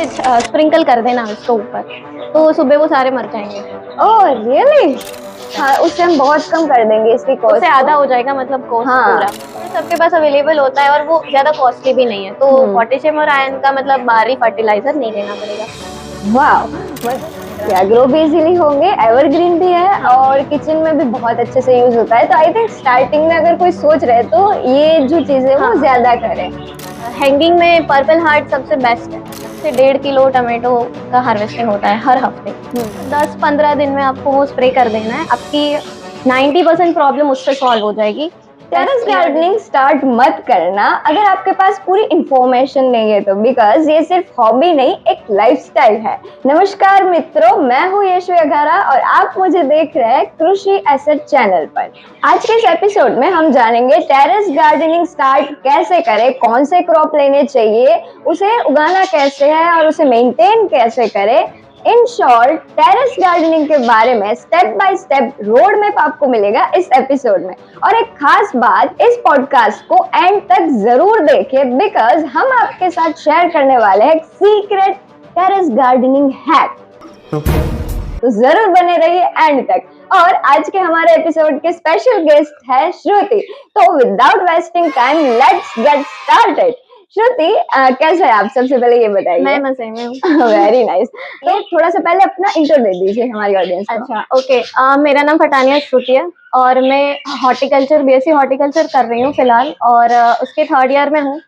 से स्प्रिंकल कर देना उसके ऊपर, तो सुबह वो सारे मर जाएंगे। Oh really? हाँ, उससे हम बहुत कम कर देंगे इसकी कॉस्ट। उससे आधा हो जाएगा मतलब कॉस्ट हाँ। पूरा। तो सबके पास अवेलेबल होता है और वो ज्यादा कॉस्टली भी नहीं है, तो पोटेशियम और आयरन का मतलब बाहरी फर्टिलाइजर नहीं लेना पड़ेगा। वाह, क्या ग्रो भी इजीली होंगे, एवरग्रीन भी है और किचन में भी बहुत अच्छे से यूज होता है। तो आई थिंक स्टार्टिंग में अगर कोई सोच रहे तो ये जो चीजें वो ज्यादा करें। हैंगिंग में पर्पल हार्ट सबसे बेस्ट है। से 1.5 किलो टमाटो का हार्वेस्टिंग होता है हर हफ्ते। 10-15 दिन में आपको वो स्प्रे कर देना है, आपकी 90% प्रॉब्लम उससे सॉल्व हो जाएगी। टेरेस गार्डनिंग स्टार्ट मत करना अगर आपके पास पूरी इंफॉर्मेशन नहीं है तो, बिकॉज ये सिर्फ हॉबी नहीं एक लाइफस्टाइल है। नमस्कार मित्रों, मैं हूँ यशवी अघारा और आप मुझे देख रहे हैं कृषि एसेट चैनल पर। आज के इस एपिसोड में हम जानेंगे टेरेस गार्डनिंग स्टार्ट कैसे करें, कौन से क्रॉप लेने चाहिए, उसे उगाना कैसे है और उसे मेंटेन कैसे करें। इन शॉर्ट टेरेस गार्डनिंग के बारे में step by step road map आपको मिलेगा इस एपिसोड में। और एक खास बात, इस पॉडकास्ट को एंड तक जरूर देखिए बिकॉज हम आपके साथ शेयर करने वाले हैं सीक्रेट टेरेस गार्डनिंग हैक। तो जरूर बने रहिए एंड तक। और आज के हमारे एपिसोड के स्पेशल गेस्ट है श्रुति। तो without wasting time let's get started. Shruti, कैसे है आप? सबसे पहले ये बताइए। मैं मजे में हूँ। Very nice. तो थोड़ा सा पहले अपना इंट्रो दे दीजिए हमारी ऑडियंस को। अच्छा, ओके। मेरा नाम फटानिया श्रुति है और मैं हॉर्टिकल्चर बीएससी हॉर्टिकल्चर कर रही हूँ फिलहाल, और उसके 3rd ईयर में हूँ।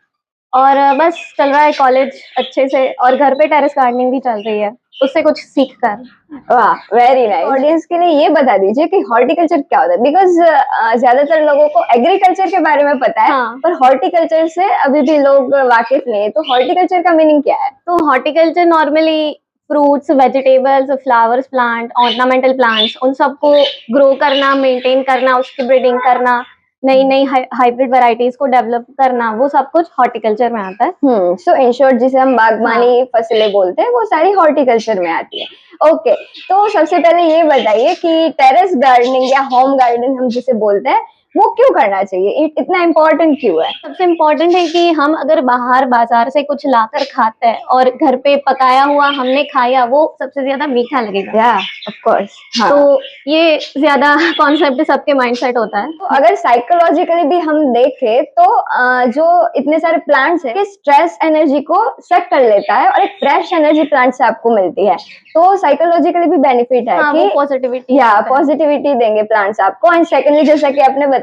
और बस चल रहा है कॉलेज अच्छे से, और घर पे टेरेस गार्डनिंग भी चल रही है, उससे कुछ सीख कर। वाह, वेरी नाइस। ऑडियंस के लिए ये बता दीजिए कि हॉर्टिकल्चर क्या होता है, बिकॉज ज्यादातर लोगों को एग्रीकल्चर के बारे में पता है। हाँ। पर हॉर्टिकल्चर से अभी भी लोग वाकिफ नहीं है। तो हॉर्टिकल्चर का मीनिंग क्या है? तो horticulture normally fruits, vegetables, flowers plant, ornamental plants, उन सबको ग्रो करना, मेंटेन करना, उसकी ब्रीडिंग करना, नई नई हाइब्रिड वैरायटीज को डेवलप करना, वो सब कुछ हॉर्टिकल्चर में आता है। सो इन शॉर्ट जिसे हम बागवानी फसलें बोलते हैं वो सारी हॉर्टिकल्चर में आती है। ओके, तो सबसे पहले ये बताइए कि टेरेस गार्डनिंग या होम गार्डन हम जिसे बोलते हैं वो क्यों करना चाहिए, इतना इम्पोर्टेंट क्यों है? सबसे इम्पोर्टेंट है कि हम अगर बाहर बाजार से कुछ लाकर खाते हैं और घर पे पकाया हुआ हमने खाया, वो सबसे ज्यादा मीठा लगेगा। या ऑफ कोर्स। हाँ। तो ये ज्यादा कॉन्सेप्ट सबके माइंडसेट होता है। तो अगर साइकोलॉजिकली भी हम देखें तो जो इतने सारे प्लांट्स हैं, स्ट्रेस एनर्जी को सक कर लेता है और एक फ्रेश एनर्जी प्लांट से आपको मिलती है। तो साइकोलॉजिकली भी बेनिफिट है कि पॉजिटिविटी देंगे प्लांट्स आपको। एंड सेकेंडली, जैसा कि आपने बताया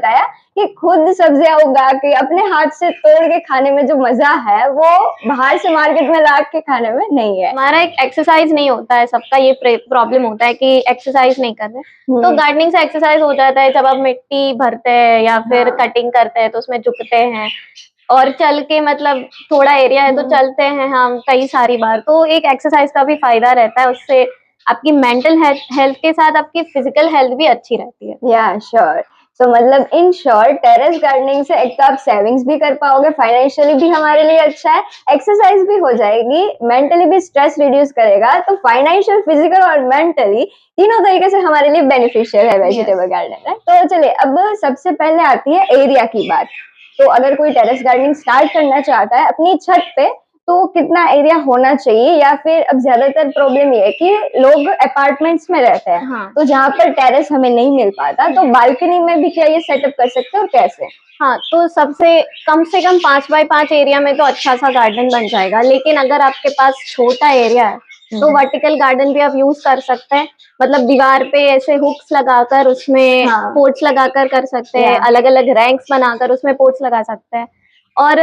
कि खुद सब्जियां उगा के अपने हाथ से तोड़ के खाने में जो मजा है वो बाहर से मार्केट में ला के खाने में नहीं है। हमारा एक एक्सरसाइज नहीं होता है, सबका ये प्रॉब्लम होता है कि एक्सरसाइज नहीं कर रहे। तो गार्डनिंग से एक्सरसाइज हो जाता है। जब आप मिट्टी भरते हैं या फिर कटिंग करते हैं तो उसमें झुकते हैं और चल के, मतलब थोड़ा एरिया है तो चलते हैं हम कई सारी बार, तो एक एक्सरसाइज का भी फायदा रहता है। उससे आपकी मेंटल हेल्थ के साथ आपकी फिजिकल हेल्थ भी अच्छी रहती है। या श्योर। तो मतलब इन शॉर्ट टेरेस गार्डनिंग से एक तो आप सेविंग्स भी कर पाओगे, फाइनेंशियली भी हमारे लिए अच्छा है, एक्सरसाइज भी हो जाएगी, मेंटली भी स्ट्रेस रिड्यूस करेगा। तो फाइनेंशियल, फिजिकल और मेंटली तीनों तरीके से हमारे लिए बेनिफिशियल है वेजिटेबल गार्डन। तो चलिए, अब सबसे पहले आती है एरिया की बात। तो अगर कोई टेरेस गार्डनिंग स्टार्ट करना चाहता है अपनी छत पे तो कितना एरिया होना चाहिए? या फिर अब ज्यादातर प्रॉब्लम ये है कि लोग अपार्टमेंट्स में रहते हैं। हाँ। तो जहाँ पर टेरेस हमें नहीं मिल पाता, तो बालकनी में भी क्या ये सेटअप कर सकते हैं और कैसे? हाँ, तो सबसे कम से कम 5 बाय 5 एरिया में तो अच्छा सा गार्डन बन जाएगा। लेकिन अगर आपके पास छोटा एरिया है तो वर्टिकल गार्डन भी आप यूज कर सकते हैं। मतलब दीवार पे ऐसे हुक्स लगाकर उसमें पोट्स लगाकर कर सकते हैं, अलग अलग रैंक्स बनाकर उसमें पोट्स लगा सकते हैं। और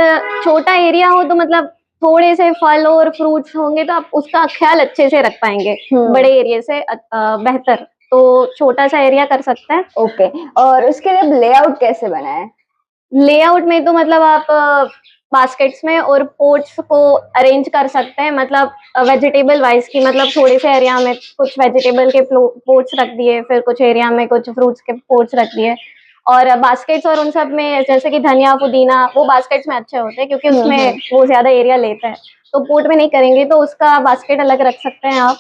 छोटा एरिया हो तो मतलब थोड़े से फल और फ्रूट्स होंगे तो आप उसका ख्याल अच्छे से रख पाएंगे, बड़े एरिया से बेहतर। तो छोटा सा एरिया कर सकते हैं। ओके, और उसके लिए लेआउट कैसे बनाए? लेआउट में तो मतलब आप बास्केट्स में और पोट्स को अरेंज कर सकते हैं, मतलब वेजिटेबल वाइज की, मतलब थोड़े से एरिया में कुछ वेजिटेबल के पोट्स रख दिए, फिर कुछ एरिया में कुछ फ्रूट्स के पोट्स रख दिए। और बास्केट्स और उन सब में जैसे कि धनिया, पुदीना, वो बास्केट्स में अच्छे होते हैं क्योंकि उसमें वो ज्यादा एरिया लेता है। तो पोट में नहीं करेंगे तो उसका बास्केट अलग रख सकते हैं आप।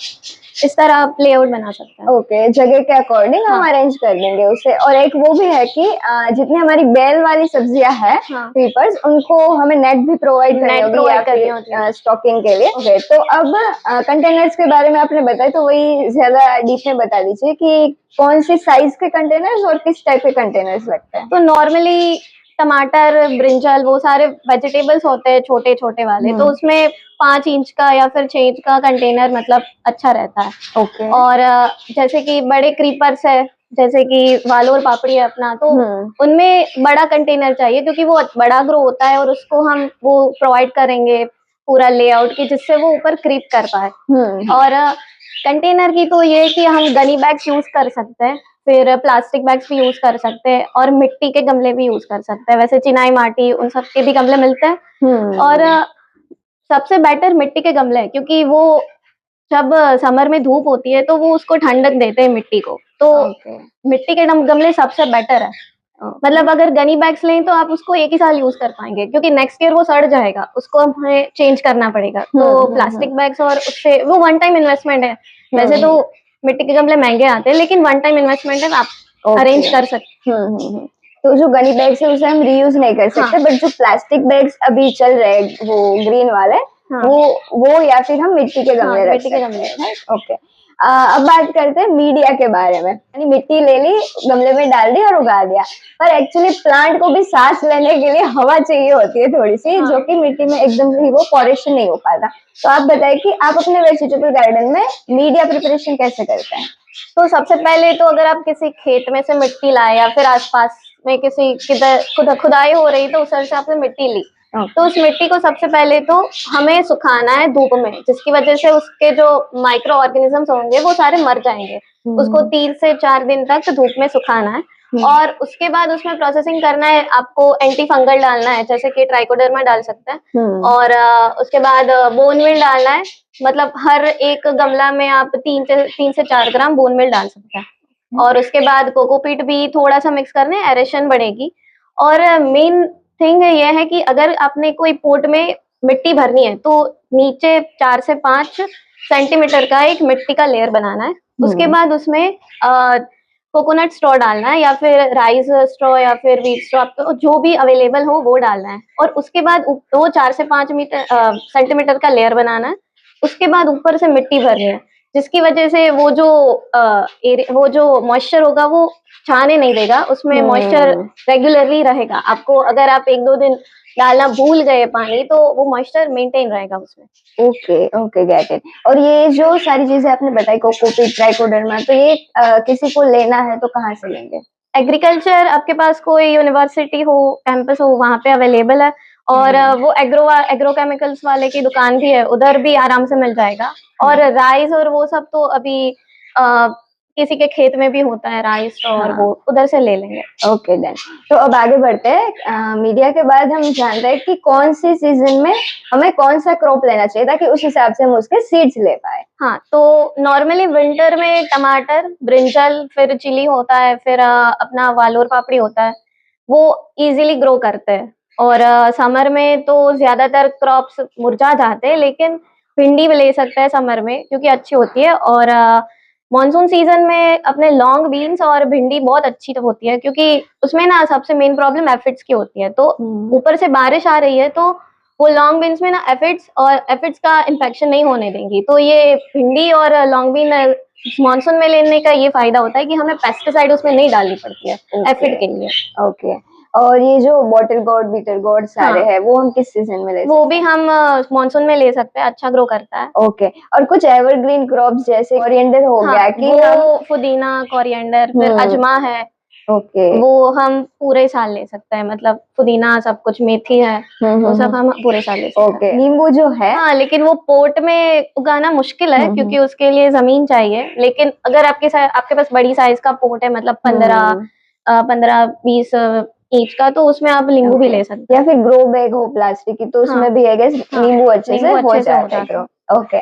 इस तरह आप लेआउट बना सकते हैं। ओके, जगह के अकॉर्डिंग हम हाँ। अरेंज कर देंगे उसे। और एक वो भी है कि जितनी हमारी बेल वाली सब्जियां हैं हाँ। क्रीपर्स, उनको हमें नेट भी प्रोवाइड करनी नेट होगी प्रोवाइड या करनी होती है। फिर स्टॉकिंग के लिए। ओके, तो अब कंटेनर्स के बारे में आपने बताया, तो वही ज्यादा डीप में बता दीजिए कि कौन सी साइज के कंटेनर्स और किस टाइप के कंटेनर्स लगते हैं। तो नॉर्मली टमाटर, ब्रिंजल, वो सारे वेजिटेबल्स होते हैं छोटे छोटे वाले, तो उसमें 5 इंच का या फिर 6 इंच का कंटेनर मतलब अच्छा रहता है। ओके। और जैसे कि बड़े क्रीपर्स है, जैसे कि वालोर पापड़ी है अपना, तो उनमें बड़ा कंटेनर चाहिए क्योंकि वो बड़ा ग्रो होता है और उसको हम वो प्रोवाइड करेंगे पूरा लेआउट की, जिससे वो ऊपर क्रीप कर पाए। और कंटेनर की तो ये है कि हम गनी बैग्स यूज कर सकते हैं, फिर प्लास्टिक बैग्स भी यूज कर सकते हैं, और मिट्टी के गमले भी यूज कर सकते हैं। वैसे चिनाई माटी उन सब के भी गमले मिलते हैं। और सबसे बेटर मिट्टी के गमले हैं, क्योंकि वो जब समर में धूप होती है तो वो उसको ठंडक देते हैं मिट्टी को, तो मिट्टी के गमले सबसे बेटर है। मतलब अगर गनी बैग्स लें तो आप उसको एक ही साल यूज कर पाएंगे, क्योंकि नेक्स्ट ईयर वो सड़ जाएगा, उसको हमें चेंज करना पड़ेगा। तो प्लास्टिक बैग्स, और उससे वो वन टाइम इन्वेस्टमेंट है। वैसे तो मिट्टी के गमले महंगे आते हैं, लेकिन वन टाइम इन्वेस्टमेंट है, आप अरेंज कर सकते हैं। तो जो गनी बैग्स है उसे हम रीयूज नहीं कर सकते, बट जो प्लास्टिक बैग्स अभी चल रहे हैं वो ग्रीन वाले, वो या फिर हम मिट्टी के गमले रख मिट्टी के सकते गमले। हैं। ओके, अब बात करते हैं मीडिया के बारे में। यानी मिट्टी ले ली, गमले में डाल दी और उगा दिया, पर एक्चुअली प्लांट को भी सांस लेने के लिए हवा चाहिए होती है थोड़ी सी, जो कि मिट्टी में एकदम ही वो पॉरेशन नहीं हो पाता। तो आप बताइए कि आप अपने वेजिटेबल गार्डन में मीडिया प्रिपरेशन कैसे करते हैं। तो सबसे पहले तो अगर आप किसी खेत में से मिट्टी लाए या फिर आसपास में किसी किधर खुदाई हो रही, तो उस तरह से आपने मिट्टी ली, तो उस मिट्टी को सबसे पहले तो हमें सुखाना है धूप में, जिसकी वजह से उसके जो माइक्रो ऑर्गेनिजम्स होंगे वो सारे मर जाएंगे। उसको 3 से 4 दिन तक धूप में सुखाना है। और उसके बाद उसमें प्रोसेसिंग करना है, आपको एंटी फंगल डालना है, जैसे कि ट्राइकोडर्मा डाल सकते हैं। और उसके बाद बोनमिल डालना है, मतलब हर एक गमला में आप 3 से 4 ग्राम बोनमिल डाल सकते हैं। और उसके बाद कोकोपीट भी थोड़ा सा मिक्स करने, एरेशन बढ़ेगी। और मेन थिंग ये है कि अगर आपने कोई पोट में मिट्टी भरनी है, तो नीचे 4 से 5 सेंटीमीटर का एक मिट्टी का लेयर बनाना है। उसके बाद उसमें कोकोनट स्ट्रॉ डालना है, या फिर राइस स्ट्रॉ या फिर व्हीट स्ट्रॉ, आपको जो भी अवेलेबल हो वो डालना है। और उसके बाद वो 4 से 5 सेंटीमीटर का लेयर बनाना है। उसके बाद ऊपर से मिट्टी भरनी है, जिसकी वजह से वो जो मॉइस्चर होगा वो छाने नहीं देगा, उसमें मॉइस्चर रेगुलरली रहेगा। आपको अगर आप 1-2 दिन डालना भूल गए पानी, तो वो मॉइस्चर मेंटेन रहेगा उसमें। Okay okay, get it. और ये जो सारी चीजें आपने बताई, कोकोपीट, ट्राइकोडर्मा, तो ये किसी को लेना है तो कहाँ से लेंगे। एग्रीकल्चर, आपके पास कोई यूनिवर्सिटी हो, कैंपस हो, वहाँ पे अवेलेबल है। और वो एग्रो केमिकल्स वाले की दुकान भी है, उधर भी आराम से मिल जाएगा। और राइस और वो सब तो अभी किसी के खेत में भी होता है राइस, और वो उधर से ले लेंगे। ओके देन, तो अब आगे बढ़ते हैं। मीडिया के बाद हम जानते हैं कि कौन सी सीजन में हमें कौन सा क्रॉप लेना चाहिए, ताकि उस हिसाब से हम उसके सीड्स ले पाए। हाँ, तो नॉर्मली विंटर में टमाटर, ब्रिंजल, फिर चिली होता है, फिर अपना वालोर पापड़ी होता है, वो इजीली ग्रो करते हैं। और समर में तो ज्यादातर क्रॉप्स मुरझा जाते हैं, लेकिन भिंडी भी ले सकते हैं समर में, क्योंकि अच्छी होती है। और मॉनसून सीजन में अपने लॉन्ग बीन्स और भिंडी बहुत अच्छी तो होती है, क्योंकि उसमें ना सबसे मेन प्रॉब्लम एफिड्स की होती है। तो ऊपर से बारिश आ रही है, तो वो लॉन्ग बीन्स में ना एफिड्स का इन्फेक्शन नहीं होने देंगी। तो ये भिंडी और लॉन्ग बीन मॉनसून में लेने का ये फायदा होता है कि हमें पेस्टिसाइड उसमें नहीं डालनी पड़ती है एफिड के लिए। ओके, और ये जो बॉटल गॉर्ड, बीटर गॉर्ड सारे हैं, वो हम किस सीजन में ले सकते हैं। वो भी हम मॉनसून में ले सकते हैं, अच्छा ग्रो करता है। ओके, और कुछ एवरग्रीन क्रॉप्स जैसे कोरिएंडर हो गया, कि वो पुदीना, कोरिएंडर, फिर अजमा है, वो हम पूरे साल ले सकते हैं। मतलब पुदीना, सब कुछ, मेथी है, वो सब हम पूरे साल ले सकते हैं। नींबू जो है, हाँ, लेकिन वो पोट में उगाना मुश्किल है, क्योंकि उसके लिए जमीन चाहिए। लेकिन अगर आपके पास बड़ी साइज का पोट है, मतलब 15-20 इंच का, तो उसमें आप नींबू भी ले सकते हैं। या फिर ग्रो बैग हो प्लास्टिक की, तो उसमें भी आई गेस नींबू अच्छे से हो जाता है। ओके,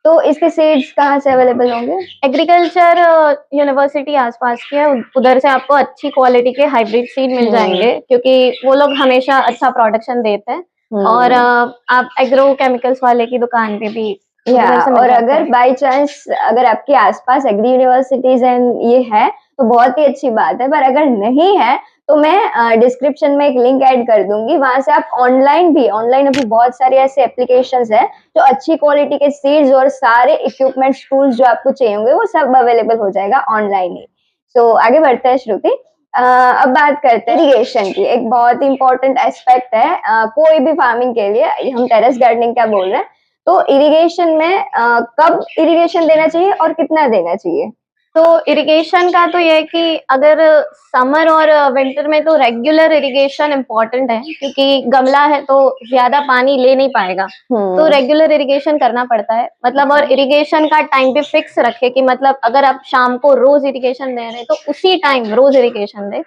तो इसके सीड्स कहाँ से अवेलेबल होंगे। एग्रीकल्चर यूनिवर्सिटी आसपास की है, उधर से आपको अच्छी क्वालिटी के हाइब्रिड सीड मिल जाएंगे, क्योंकि वो लोग हमेशा अच्छा प्रोडक्शन देते हैं। और आप एग्रो केमिकल्स वाले की दुकान पे भी या उधर से मिल और जाता अगर है। बाय चांस अगर आपके आसपास एग्री यूनिवर्सिटीज एंड ये है तो बहुत ही अच्छी बात है, पर अगर नहीं है तो मैं डिस्क्रिप्शन में एक लिंक ऐड कर दूंगी, वहां से आप ऑनलाइन अभी बहुत सारे ऐसे एप्लीकेशंस हैं जो अच्छी क्वालिटी के सीड्स और सारे इक्विपमेंट्स टूल्स जो आपको चाहिए होंगे वो सब अवेलेबल हो जाएगा ऑनलाइन ही। सो आगे बढ़ते हैं श्रुति। अब बात करते हैं इरिगेशन की। एक बहुत ही इंपॉर्टेंट एस्पेक्ट है कोई भी फार्मिंग के लिए, हम टेरेस गार्डनिंग क्या बोल रहे हैं। तो इरिगेशन में कब इरिगेशन देना चाहिए और कितना देना चाहिए? तो इरिगेशन का तो ये है कि अगर समर और विंटर में तो रेगुलर इरिगेशन इम्पोर्टेंट है, क्योंकि गमला है तो ज्यादा पानी ले नहीं पाएगा, तो रेगुलर इरिगेशन करना पड़ता है। मतलब और इरिगेशन का टाइम भी फिक्स रखे कि मतलब अगर आप शाम को रोज इरिगेशन दे रहे हैं तो उसी टाइम रोज इरिगेशन दे,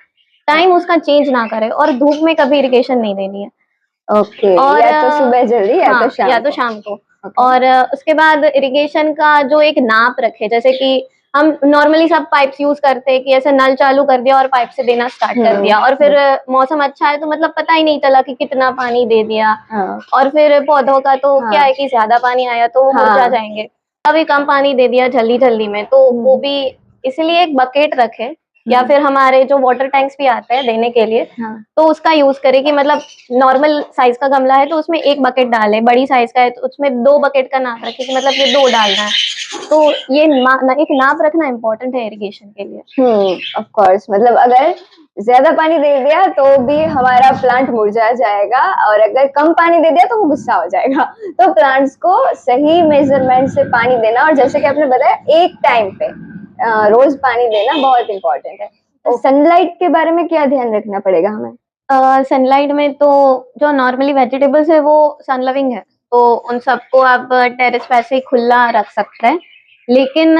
टाइम उसका चेंज ना करे, और धूप में कभी इरिगेशन नहीं देनी है। ओके, और या तो सुबह जल्दी या हाँ, तो शाम या तो को। शाम को। Okay. और उसके बाद इरिगेशन का जो एक नाप रखे, जैसे कि हम नॉर्मली सब पाइप्स यूज करते हैं कि ऐसे नल चालू कर दिया और पाइप से देना स्टार्ट कर दिया, और फिर मौसम अच्छा है तो मतलब पता ही नहीं चला कि कितना पानी दे दिया। हाँ, और फिर पौधों का तो हाँ, क्या है कि ज्यादा पानी आया तो वो मुरझा हाँ, जाएंगे, कभी कम पानी दे दिया जल्दी जल्दी में तो वो भी, इसलिए एक बकेट रखे, या फिर हमारे जो वाटर टैंक्स भी आते हैं देने के लिए, हाँ, तो उसका यूज करें कि मतलब नॉर्मल साइज का गमला है तो उसमें एक बकेट डाले, बड़ी साइज का है तो उसमें 2 बकेट का नाप रखे कि मतलब ये 2 डालना है। तो ये एक नाप रखना इम्पोर्टेंट है इरिगेशन के लिए। Of course. मतलब अगर ज्यादा पानी दे दिया तो भी हमारा प्लांट मुरझा जाएगा, और अगर कम पानी दे दिया तो वो गुस्सा हो जाएगा। तो प्लांट्स को सही मेजरमेंट से पानी देना, और जैसे कि आपने बताया एक टाइम पे रोज पानी देना बहुत इंपॉर्टेंट है। तो सनलाइट के बारे में क्या ध्यान रखना पड़ेगा हमें? सनलाइट में तो जो नॉर्मली वेजिटेबल्स है वो सन लविंग है, तो उन सबको आप टेरेस पे ऐसे ही खुला रख सकते हैं। लेकिन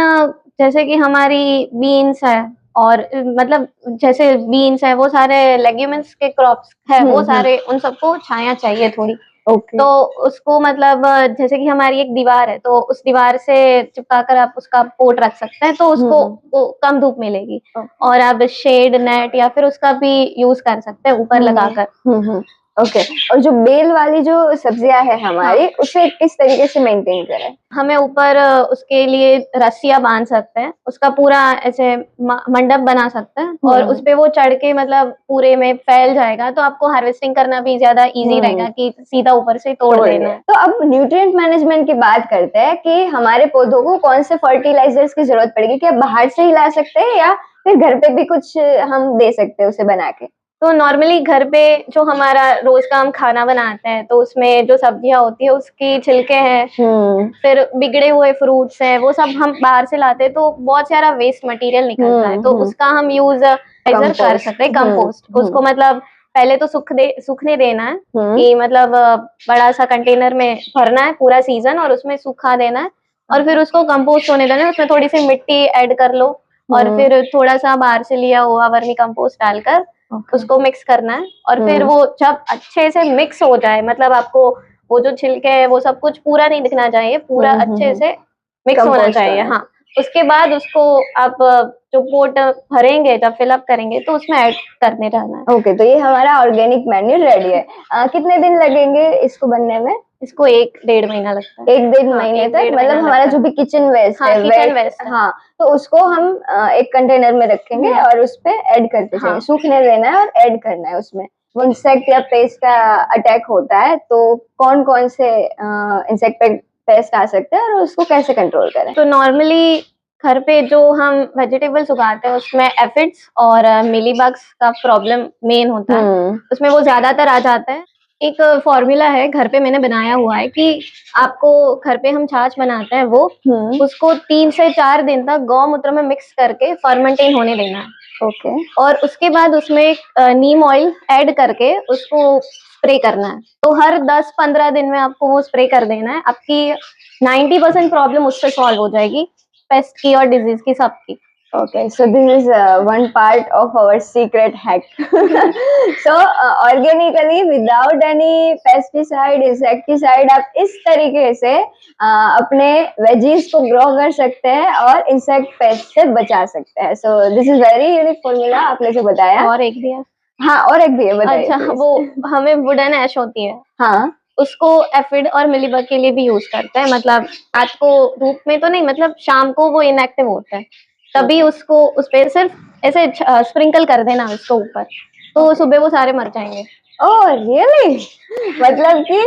जैसे कि हमारी बीन्स है, और मतलब जैसे बीन्स है वो सारे लेग्यूमिन्स के क्रॉप्स है, वो सारे उन सबको छाया चाहिए थोड़ी। ओके। तो उसको मतलब जैसे कि हमारी एक दीवार है तो उस दीवार से चिपका कर आप उसका पोट रख सकते हैं, तो उसको वो कम धूप मिलेगी। और आप शेड नेट या फिर उसका भी यूज कर सकते हैं ऊपर लगाकर। ओके। और जो बेल वाली जो सब्जियां है हमारी, उसे किस तरीके से मेंटेन करें? हमें ऊपर उसके लिए रस्सियां बांध सकते हैं, उसका पूरा ऐसे मंडप बना सकते हैं, और उस पे वो चढ़ के मतलब पूरे में फैल जाएगा, तो आपको हार्वेस्टिंग करना भी ज्यादा इजी रहेगा कि सीधा ऊपर से तोड़ लेना है। तो अब न्यूट्रिएंट मैनेजमेंट की बात करते हैं कि हमारे पौधों को कौन से फर्टिलाइजर्स की जरूरत पड़ेगी, क्या बाहर से ही ला सकते हैं या फिर घर पे भी कुछ हम दे सकते हैं उसे बना के? तो नॉर्मली घर पे जो हमारा रोज का हम खाना बनाते हैं तो उसमें जो सब्जियां होती है उसकी छिलके हैं, फिर बिगड़े हुए फ्रूट्स हैं, वो सब हम बाहर से लाते हैं तो बहुत सारा वेस्ट मटेरियल निकलता है, तो उसका हम यूज कर सकते हैं कंपोस्ट। उसको मतलब पहले तो सूखने देना है कि मतलब बड़ा सा कंटेनर में भरना है पूरा सीजन और उसमें सूखा देना है, और फिर उसको कंपोस्ट होने देना है। उसमें थोड़ी सी मिट्टी ऐड कर लो और फिर थोड़ा सा बाहर से लिया हुआ वर्मी कंपोस्ट डालकर उसको मिक्स करना है, और फिर वो जब अच्छे से मिक्स हो जाए, मतलब आपको वो जो छिलके है वो सब कुछ पूरा नहीं दिखना चाहिए, पूरा अच्छे से मिक्स होना चाहिए। हाँ, उसके बाद उसको आप जो पोट भरेंगे जब फिलअप करेंगे तो उसमें ऐड करने रहना है। ओके, तो ये हमारा ऑर्गेनिक मेन्यू रेडी है। कितने दिन लगेंगे इसको बनने में? इसको 1-1.5 महीना लगता है। 1-1.5 महीने तक? मतलब हमारा जो भी किचन वेस्ट है, किचन वेस्ट, हाँ, तो उसको हम एक कंटेनर में रखेंगे और उस पे ऐड करते जाएंगे। सूखने देना है और ऐड करना है उसमें। वो इंसेक्ट या पेस्ट का अटैक होता है तो कौन कौन से इंसेक्ट पेस्ट आ सकते हैं और उसको कैसे कंट्रोल करें? तो नॉर्मली घर पे जो हम वेजिटेबल्स उगाते हैं उसमें एफिड्स और मिलीबग्स का प्रॉब्लम मेन होता है, उसमें वो ज्यादातर आ जाता है। एक फॉर्मूला है घर पे मैंने बनाया हुआ है कि आपको घर पे हम छाछ बनाते हैं वो उसको 3 से 4 दिन तक गौमूत्र में मिक्स करके फर्मेंटेन होने देना है। ओके। और उसके बाद उसमें नीम ऑयल ऐड करके उसको स्प्रे करना है, तो हर 10-15 दिन में आपको वो स्प्रे कर देना है। आपकी 90% प्रॉब्लम उससे सॉल्व हो जाएगी, पेस्ट की और डिजीज की, सबकी। Okay, so this is one part of our secret hack. So organically without any pesticide, insecticide, आप इस तरीके से अपने वेजीज को ग्रो कर सकते हैं और इंसेक्ट पेस्ट से बचा सकते हैं। So this is very unique formula आपने जो बताया। और एक भी है। हाँ, और एक भी है, बताइए। अच्छा, वो हमें वुडन ऐश होती है, हाँ, उसको एफिड और मिलीबग के लिए भी यूज करते हैं। मतलब रात को धूप में तो नहीं, मतलब शाम को वो इनएक्टिव होता है, तभी उसको उस पे सिर्फ ऐसे स्प्रिंकल कर देना उसको ऊपर, तो सुबह वो सारे मर जाएंगे। Oh really? मतलब कि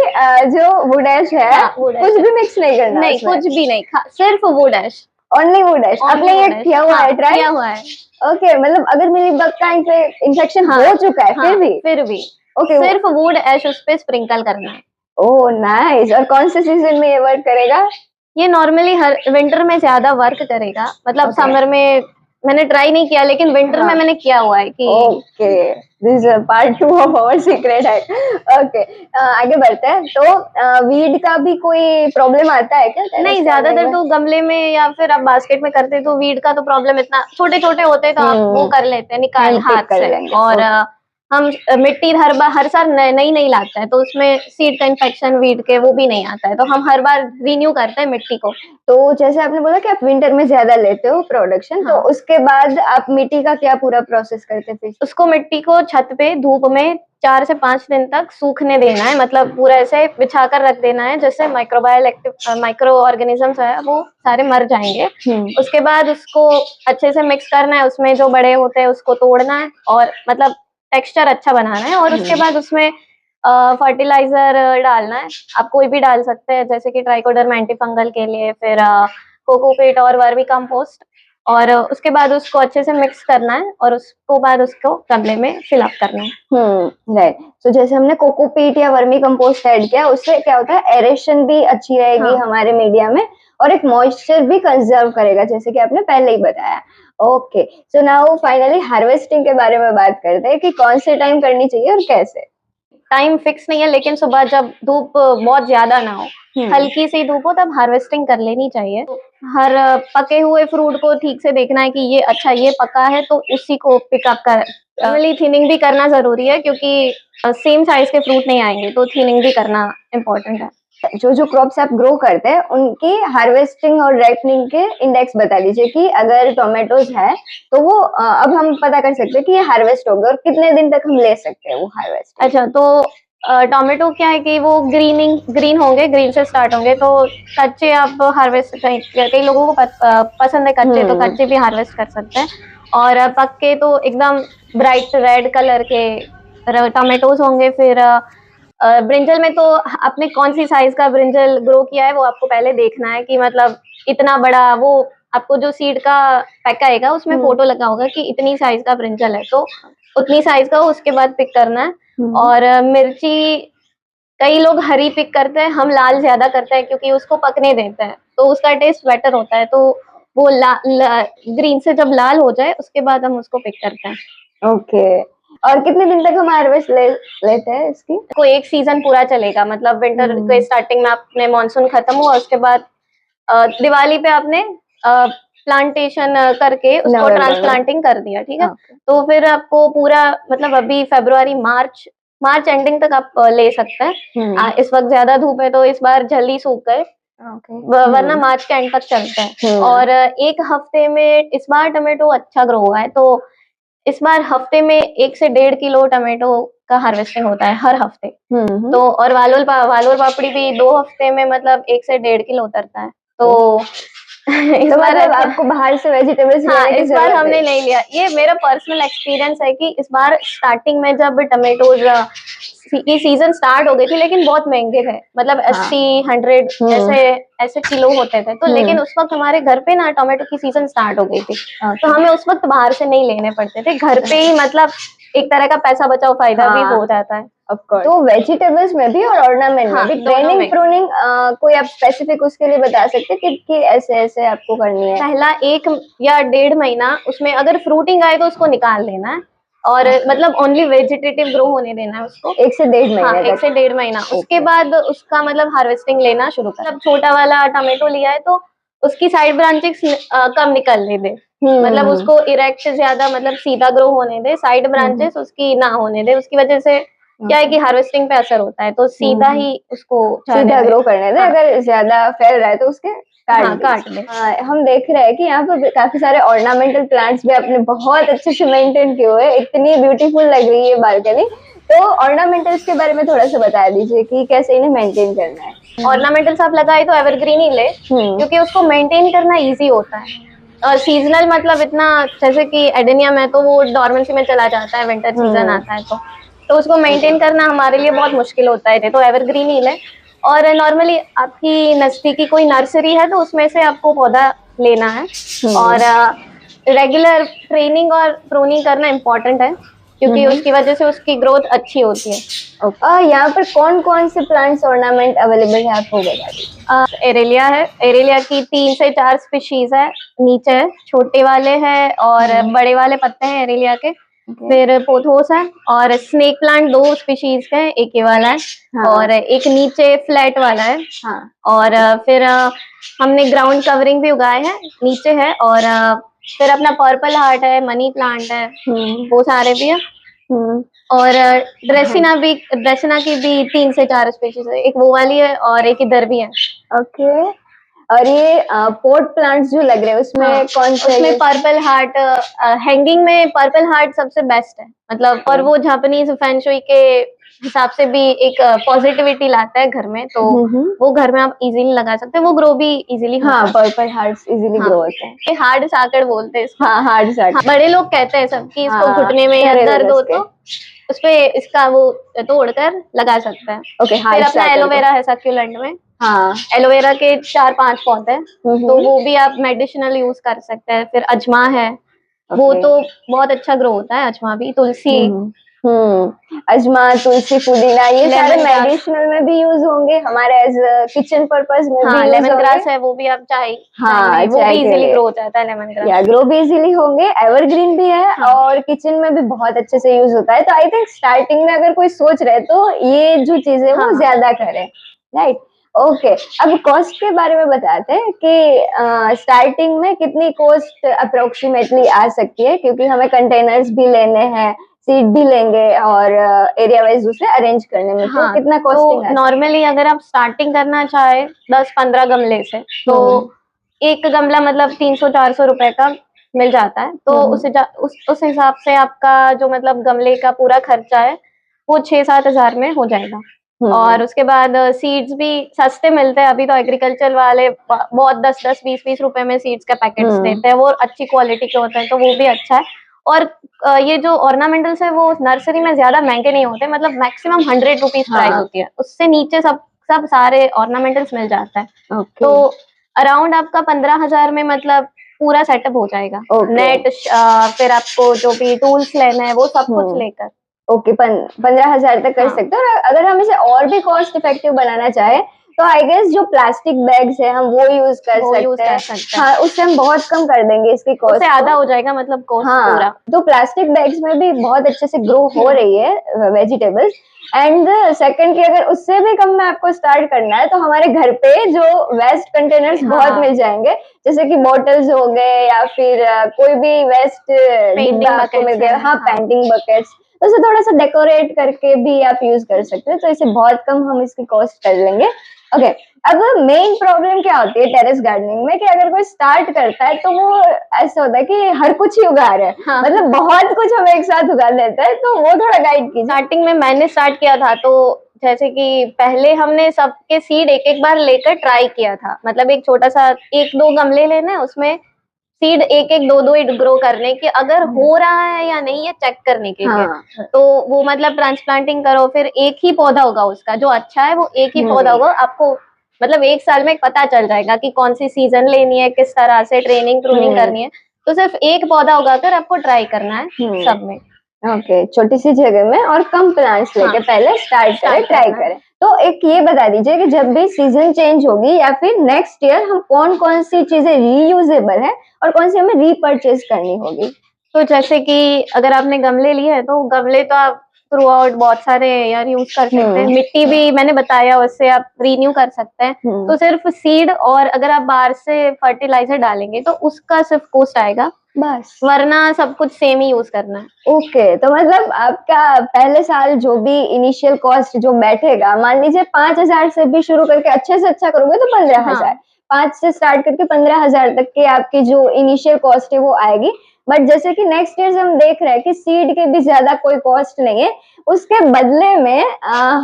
जो वुड ऐश है हाँ, wood ash कुछ भी मिक्स नहीं करना नहीं, उसमें? कुछ भी नहीं, सिर्फ wood ash. Only wood ash? आपने ये किया हुआ है ट्राई? किया हुआ है। ओके, मतलब अगर मिलीबग का इन्फेक्शन हाँ, हो चुका है हाँ, फिर भी? Okay, okay. सिर्फ वुड ऐश उस पे स्प्रिंकल करना है। Oh nice. और कौन से सीजन में ये वर्क करेगा? ये नॉर्मली हर विंटर में ज्यादा वर्क करेगा, मतलब Okay. समर में मैंने ट्राई नहीं किया, लेकिन विंटर में मैंने किया हुआ है कि okay, this is part 2 of our secret hack. Okay, आगे बढ़ते हैं। तो वीड का भी कोई प्रॉब्लम आता है क्या? नहीं, ज्यादातर तो गमले में या फिर आप बास्केट में करते तो वीड का तो प्रॉब्लम इतना, छोटे छोटे होते हैं तो आप वो कर लेते हैं निकाल Hand pick हाथ कर से। लेंगे। और हम मिट्टी हर साल नई नई लाते हैं, तो उसमें सीड का इन्फेक्शन वीड के वो भी नहीं आता है, तो हम हर बार रिन्यू करते हैं मिट्टी को। तो जैसे आपने बोला कि आप विंटर में ज्यादा लेते हो प्रोडक्शन, हाँ। तो उसके बाद आप मिट्टी का क्या पूरा प्रोसेस करते फिर? उसको मिट्टी को छत पे धूप में 4 से 5 दिन तक सूखने देना है, मतलब पूरा ऐसे बिछा कर रख देना है, जैसे माइक्रो ऑर्गेनिजम्स है वो सारे मर जाएंगे। उसके बाद उसको अच्छे से मिक्स करना है, उसमें जो बड़े होते हैं उसको तोड़ना है और मतलब टेक्सचर अच्छा बनाना है, और उसके बाद उसमें फर्टिलाइजर डालना है। आप कोई भी डाल सकते हैं, जैसे कि ट्राइकोडर्मा एंटीफंगल के लिए, फिर कोकोपीट और वर्मी कंपोस्ट, और उसके बाद उसको अच्छे से मिक्स करना है और उसको बाद उसको गमले में फिल अप करना है। राइट। तो जैसे हमने कोकोपीट या वर्मी कंपोस्ट ऐड किया, उससे क्या होता है, एरेशन भी अच्छी रहेगी हाँ। हमारे मीडिया में, और एक मॉइस्चर भी कंजर्व करेगा, जैसे कि आपने पहले ही बताया। Okay, so now finally harvesting के बारे में बात करते हैं कि कौन से टाइम करनी चाहिए और कैसे। टाइम फिक्स नहीं है, लेकिन सुबह जब धूप बहुत ज्यादा ना हो, हल्की सी धूप हो, तब हार्वेस्टिंग कर लेनी चाहिए। हर पके हुए फ्रूट को ठीक से देखना है कि ये अच्छा ये पका है, तो उसी को पिकअप कर। नॉर्मली थिनिंग भी करना जरूरी है, क्योंकि सेम साइज के फ्रूट नहीं आएंगे, तो थिनिंग भी करना इम्पोर्टेंट है। जो जो क्रॉप्स आप ग्रो करते हैं उनकी हार्वेस्टिंग और राइपनिंग के इंडेक्स बता दीजिए कि अगर टोमेटोज है तो वो अब हम पता कर सकते हैं कि ये हार्वेस्ट हो गए, और कितने दिन तक हम ले सकते हैं वो हार्वेस्ट। अच्छा, तो टोमेटो क्या है कि वो ग्रीन होंगे, ग्रीन से स्टार्ट होंगे, तो कच्चे आप हार्वेस्ट, कई लोगों को पसंद है कच्चे, तो कच्चे भी हार्वेस्ट कर सकते हैं। और पक्के तो एकदम ब्राइट रेड कलर के टोमेटोज होंगे। फिर ब्रिंजल में तो आपने कौन सी साइज का ब्रिंजल ग्रो किया है वो आपको पहले देखना है, कि मतलब इतना बड़ा वो आपको जो सीड का पैक आएगा उसमें फोटो लगा होगा कि इतनी साइज का ब्रिंजल है, तो उतनी साइज का उसके बाद पिक करना है। और मिर्ची कई लोग हरी पिक करते हैं, हम लाल ज्यादा करते हैं क्योंकि उसको पकने देते हैं, तो उसका टेस्ट बेटर होता है। तो वो ग्रीन से जब लाल हो जाए उसके बाद हम उसको पिक करते हैं। ओके, और कितने दिन तक हम हार्वेस्ट लेते हैं इसकी? को एक सीजन पूरा चलेगा, मतलब विंटर के स्टार्टिंग में आपने मानसून खत्म हुआ, उसके बाद दिवाली पे आपने प्लांटेशन करके उसको ट्रांसप्लांटिंग कर दिया, ठीक है। तो फिर आपको पूरा मतलब अभी फरवरी मार्च एंडिंग तक आप ले सकते हैं। इस वक्त ज्यादा धूप है तो इस बार जल्दी सूख गए, वरना मार्च के एंड तक चलते हैं। और एक हफ्ते में इस बार टमाटो अच्छा ग्रो हुआ है, तो इस बार हफ्ते में 1 से 1.5 किलो टमाटो का हार्वेस्टिंग होता है हर हफ्ते। तो और वालोर पापड़ी भी 2 हफ्ते में मतलब 1 से 1.5 किलो उतरता है। तो इस बार मतलब आपको बाहर से वेजिटेबल्स लेने की इस बार हमने नहीं लिया। ये मेरा पर्सनल एक्सपीरियंस है कि इस बार स्टार्टिंग में जब टमेटोज की सीजन स्टार्ट हो गई थी, लेकिन बहुत महंगे थे, मतलब 80-100 ऐसे किलो होते थे, तो लेकिन उस वक्त हमारे घर पे ना टोमेटो की सीजन स्टार्ट हो गई थी, तो हमें उस वक्त बाहर से नहीं लेने पड़ते थे, घर पे ही मतलब एक तरह का पैसा बचाओ फायदा भी हो जाता है। तो वेजिटेबल्स में भी और ऑर्नामेंट में भी ट्रेनिंग प्रूनिंग कोई आप स्पेसिफिक उसके लिए बता सकते हैं कि ऐसे ऐसे आपको करनी है? पहला 1 या 1.5 महीना उसमें अगर फ्रूटिंग आए तो उसको निकाल देना है, और मतलब ओनली वेजिटेटिव ग्रो होने देना है उसको 1 से 1.5 महीने। हाँ, 1 से 1.5 महीना। उसके बाद उसका मतलब हार्वेस्टिंग लेना शुरू कर। जब छोटा वाला टमाटो लिया है तो उसकी साइड ब्रांचेस कम निकलने दे, मतलब उसको इरेक्ट ज्यादा मतलब सीधा ग्रो होने दे, साइड ब्रांचेस उसकी ना होने दे, उसकी वजह से क्या है कि हार्वेस्टिंग पे असर होता है, तो सीधा ही उसको सीधा ग्रो करने दे। हाँ। अगर ज्यादा फैल रहा है तो उसके काट दे। हाँ, हम देख रहे हैं कि यहाँ पर काफी सारे ऑर्नामेंटल प्लांट्स भी आपने बहुत अच्छे से मेंटेन किए हुए, इतनी ब्यूटीफुल लग रही है बालकनी। तो ऑर्नामेंटल्स के बारे में थोड़ा सा बता दीजिए कि कैसे इन्हें मेंटेन करना है। ऑर्नामेंटल्स आप लगाए तो एवरग्रीन ही ले, क्योंकि उसको मेंटेन करना इजी होता है। और सीजनल मतलब इतना, जैसे कि एडेनियम है तो वो डॉर्मेंसी में चला जाता है, विंटर सीजन आता है तो उसको मेंटेन करना हमारे लिए बहुत मुश्किल होता है, तो एवरग्रीन ही ले। और नॉर्मली आपकी नजदीकी कोई नर्सरी है तो उसमें से आपको पौधा लेना है, और रेगुलर ट्रेनिंग और प्रूनिंग करना इम्पोर्टेंट है, क्योंकि उसकी वजह से उसकी ग्रोथ अच्छी होती है। यहाँ पर कौन कौन से प्लांट्स ऑर्नामेंट अवेलेबल है आपको बता दीजिए। एरेलिया है, एरेलिया की 3 से 4 स्पीशीज है, नीचे है, छोटे वाले हैं और बड़े वाले पत्ते हैं एरेलिया के। फिर पोथोस है, और स्नेक प्लांट 2 स्पीशीज का है, एक ये वाला है और एक नीचे फ्लैट वाला है। और फिर हमने ग्राउंड कवरिंग भी उगाए हैं, नीचे है। और फिर अपना पर्पल हार्ट है, मनी प्लांट है, वो सारे भी है। और ड्रेसिना की भी 3 से 4 स्पीशीज है, एक वो वाली है और एक इधर भी है। ओके। और ये पोट प्लांट्स जो लग रहे हैं उसमें कौन से? उसमें पर्पल हार्ट, हैंगिंग में पर्पल हार्ट सबसे बेस्ट है, मतलब। और वो जापानीज फेंगशुई के हिसाब से भी एक पॉजिटिविटी लाता है घर में, तो वो घर में आप इजीली लगा सकते हैं, वो ग्रो भी इजीली। हाँ, पर्पल हार्ट्स इजीली ग्रो होते हैं। हार्ड साकड़ बोलते हैं इसको। हाँ, हार्ड साकड़। बड़े लोग कहते हैं सब कि इसको घुटने में या दर्द हो तो उसपे इसका वो तोड़कर लगा सकता है। फिर अपना एलोवेरा है सक्यूलेंट में। हाँ, एलोवेरा के 4-5 पौधे, तो वो भी आप मेडिसिनल यूज कर सकते हैं। फिर अजमा है, वो तो बहुत अच्छा ग्रो होता है, अजमा भी। तुलसी, अजमा, तुलसी, पुदीना, ये सारे मेडिसिनल में भी यूज होंगे, हमारे एज किचन पर्पस में भी यूज लेमन ग्रास है, वो भी आप चाय, वो भी इजीली ग्रो हो जाता है लेमन ग्रास। या ग्रो भी इजीली होंगे, एवरग्रीन भी है और किचन में भी बहुत अच्छे से यूज होता है। तो आई थिंक स्टार्टिंग में अगर कोई सोच रहे तो ये जो चीजें वो ज्यादा करे, राइट। ओके, अब कॉस्ट के बारे में बताते हैं कि स्टार्टिंग में कितनी कॉस्ट अप्रोक्सीमेटली आ सकती है, क्योंकि हमें कंटेनर्स भी लेने हैं, सीड भी लेंगे और एरिया वाइज उसे अरेंज करने में। तो कितना कॉस्टिंग है? नॉर्मली अगर आप स्टार्टिंग करना चाहे 10-15 गमले से, तो एक गमला मतलब 300-400 रुपए का मिल जाता है। तो उस हिसाब से आपका जो मतलब गमले का पूरा खर्चा है वो 6-7 हजार में हो जाएगा। और उसके बाद सीड्स भी सस्ते मिलते हैं अभी तो, एग्रीकल्चर वाले बहुत 10-10, 20-20 रुपए में सीड्स का पैकेट्स देते हैं, वो अच्छी क्वालिटी के होते हैं, तो वो भी अच्छा है। और ये जो ऑर्नामेंटल्स है वो नर्सरी में ज्यादा महंगे नहीं होते, मतलब मैक्सिमम 100 रुपीज प्राइस होती है, उससे नीचे सब सारे ऑर्नामेंटल्स मिल जाता है। तो अराउंड आपका 15,000 में मतलब पूरा सेटअप हो जाएगा। नेट, फिर आपको जो भी टूल्स लेना है वो सब कुछ लेकर। 15,000 तक कर सकते हैं। और अगर हम इसे और भी कॉस्ट इफेक्टिव बनाना चाहे तो आई गेस जो प्लास्टिक बैग्स है हम वो यूज कर सकते हैं। हाँ, उससे हम बहुत कम कर देंगे इसकी कॉस्ट, आधा हो जाएगा मतलब कॉस्ट पूरा। तो प्लास्टिक बैग्स में भी बहुत अच्छे से ग्रो हो रही है वेजिटेबल्स। एंड सेकंड की अगर उससे भी कम में आपको स्टार्ट करना है तो हमारे घर पे जो वेस्ट कंटेनर्स बहुत मिल जाएंगे, जैसे कि बॉटल्स हो गए या फिर कोई भी वेस्ट डिब्बा आपको मिल गया। हाँ, पेंटिंग बकेट्स, तो उसे थोड़ा सा डेकोरेट करके भी आप यूज कर सकते हैं, तो इसे बहुत कम हम इसकी कॉस्ट कर लेंगे। ओके, अब मेन प्रॉब्लम क्या होती है टेरेस गार्डनिंग में कि अगर कोई स्टार्ट करता है तो वो ऐसा होता है कि हर कुछ ही उगा रहे हैं, मतलब बहुत कुछ हम एक साथ उगा लेते हैं, तो वो थोड़ा गाइड कीजिए। स्टार्टिंग में मैंने स्टार्ट किया था तो जैसे कि पहले हमने सबके सीड एक बार लेकर ट्राई किया था, मतलब एक छोटा सा 1-2 गमले लेने, उसमें सीड 1-2 ही ग्रो करने की, अगर हो रहा है या नहीं ये चेक करने के लिए। तो वो मतलब ट्रांसप्लांटिंग करो, फिर एक ही पौधा होगा उसका, जो अच्छा है वो एक ही पौधा होगा। आपको मतलब 1 साल में पता चल जाएगा कि कौन सी सीजन लेनी है, किस तरह से ट्रेनिंग प्रूनिंग करनी है। तो सिर्फ एक पौधा उगाकर आपको ट्राई करना है सब में। ओके, छोटी सी जगह में और कम प्लांट्स लेके पहले स्टार्ट करें, ट्राई करें। तो एक ये बता दीजिए कि जब भी सीजन चेंज होगी या फिर नेक्स्ट ईयर हम कौन कौन सी चीजें रीयूजेबल है और कौन सी हमें रीपरचेज करनी होगी। तो जैसे कि अगर आपने गमले लिए हैं तो गमले तो आप थ्रू आउट बहुत सारे एयर यूज कर सकते हैं। मिट्टी भी मैंने बताया, उससे आप रीन्यू कर सकते हैं। तो सिर्फ सीड और अगर आप बाहर से फर्टिलाइजर डालेंगे तो उसका सिर्फ कॉस्ट आएगा बस, वरना सब कुछ सेम ही यूज करना है। ओके, तो मतलब आपका पहले साल जो भी इनिशियल कॉस्ट जो बैठेगा, मान लीजिए 5,000 से भी शुरू करके अच्छे से अच्छा करोगे तो 15,000, 5 से स्टार्ट करके 15,000 तक की आपकी जो इनिशियल कॉस्ट है वो आएगी। बट जैसे कि नेक्स्ट ईयर हम देख रहे हैं कि सीड के भी ज्यादा कोई कॉस्ट नहीं है, उसके बदले में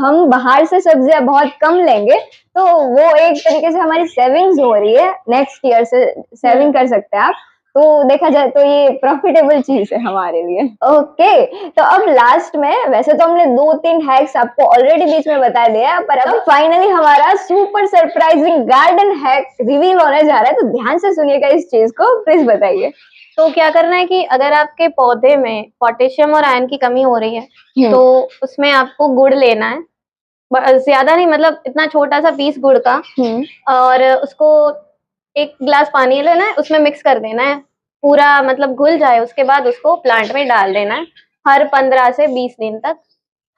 हम बाहर से सब्जियां बहुत कम लेंगे, तो वो एक तरीके से हमारी सेविंग्स हो रही है। नेक्स्ट ईयर से सेविंग कर सकते हैं आप, तो देखा जाए तो ये प्रॉफिटेबल चीज है हमारे लिए। ओके, तो अब लास्ट में, वैसे तो हमने 2-3 हैक्स आपको ऑलरेडी बीच में बता दिया, पर अब फाइनली हमारा super surprising garden hack reveal होने जा रहा है, तो ध्यान से सुनिएगा इस चीज को, प्लीज बताइए। तो क्या करना है कि अगर आपके पौधे में पोटेशियम और आयरन की कमी हो रही है तो उसमें आपको गुड़ लेना है, ज्यादा नहीं, मतलब इतना छोटा सा पीस गुड़ का, और उसको 1 गिलास पानी लेना है, उसमें मिक्स कर देना है, पूरा मतलब घुल जाए, उसके बाद उसको प्लांट में डाल देना है हर 15 से 20 दिन तक।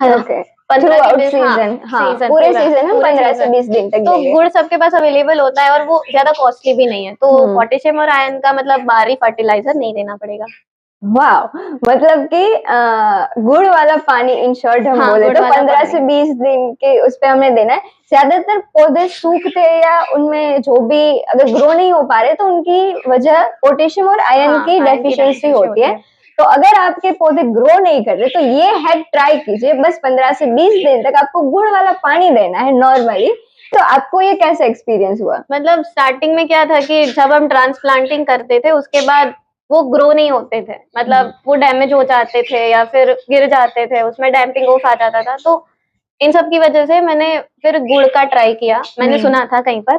ओके, सीजन, पूरे सीजन में 15 से 20 दिन तक। तो गुड़ सबके पास अवेलेबल होता है और वो ज्यादा कॉस्टली भी नहीं है, तो पोटेशियम और आयरन का मतलब बाहरी फर्टिलाइजर नहीं देना पड़ेगा। वाह, मतलब कि गुड़ वाला पानी इन शॉर्ट हम बोले तो 15 से 20 दिन के उस पे हमें देना है। ज्यादातर पौधे सूखते या उनमें जो भी अगर ग्रो नहीं हो पा रहे तो उनकी वजह पोटेशियम और आयरन की डेफिशिएंसी होती है। तो अगर आपके पौधे ग्रो नहीं कर रहे तो ये हैक ट्राई कीजिए, बस 15 से 20 दिन तक आपको गुड़ वाला पानी देना है नॉर्मली। तो आपको ये कैसे एक्सपीरियंस हुआ? मतलब स्टार्टिंग में क्या था कि जब हम ट्रांसप्लांटिंग करते थे उसके बाद वो ग्रो नहीं होते थे, मतलब वो डैमेज हो जाते थे या फिर गिर जाते थे, उसमें डैम्पिंग ऑफ आ जाता था। तो इन सब की वजह से मैंने फिर गुड़ का ट्राई किया, मैंने सुना था कहीं पर,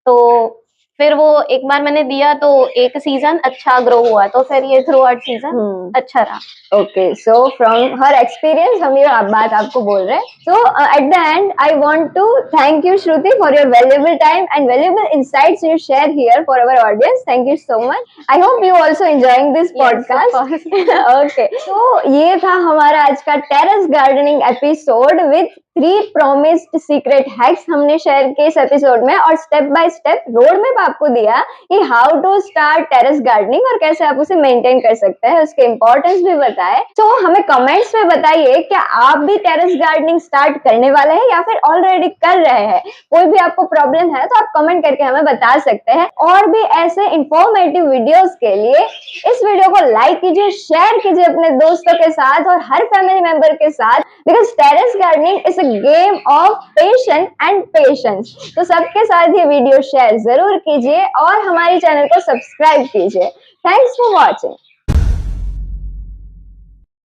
तो फिर वो एक बार मैंने दिया तो एक सीजन अच्छा ग्रो हुआ, तो फिर ये थ्रू आउट सीजन अच्छा रहा। Okay, so from her experience हम ये बात आपको बोल रहे हैं। So at the end I want to thank you Shruti for your valuable time and valuable insights you share here for our audience. Thank you so much. I hope you also enjoying this podcast. Okay, तो ये था हमारा आज का terrace gardening episode with 3 promised secret hacks हमने शेयर किए इस एपिसोड में, और step by step road map आपको दिया कि how to start terrace gardening और कैसे आप उसे मेंटेन कर सकते हैं, उसके इंपॉर्टेंस भी बताए। तो हमें कमेंट्स में बताइए क्या आप भी टेरेस गार्डनिंग स्टार्ट करने वाले हैं या फिर ऑलरेडी कर रहे हैं। कोई भी आपको प्रॉब्लम है तो आप कमेंट करके हमें बता सकते हैं। और भी ऐसे इंफॉर्मेटिव वीडियोस के लिए इस वीडियो को लाइक कीजिए, शेयर कीजिए अपने दोस्तों के साथ और हर फैमिली मेंबर के साथ, because terrace gardening is game of patience and patience. तो सबके साथ ये वीडियो शेयर जरूर कीजिए और हमारे चैनल को सब्सक्राइब कीजिए। Thanks for watching.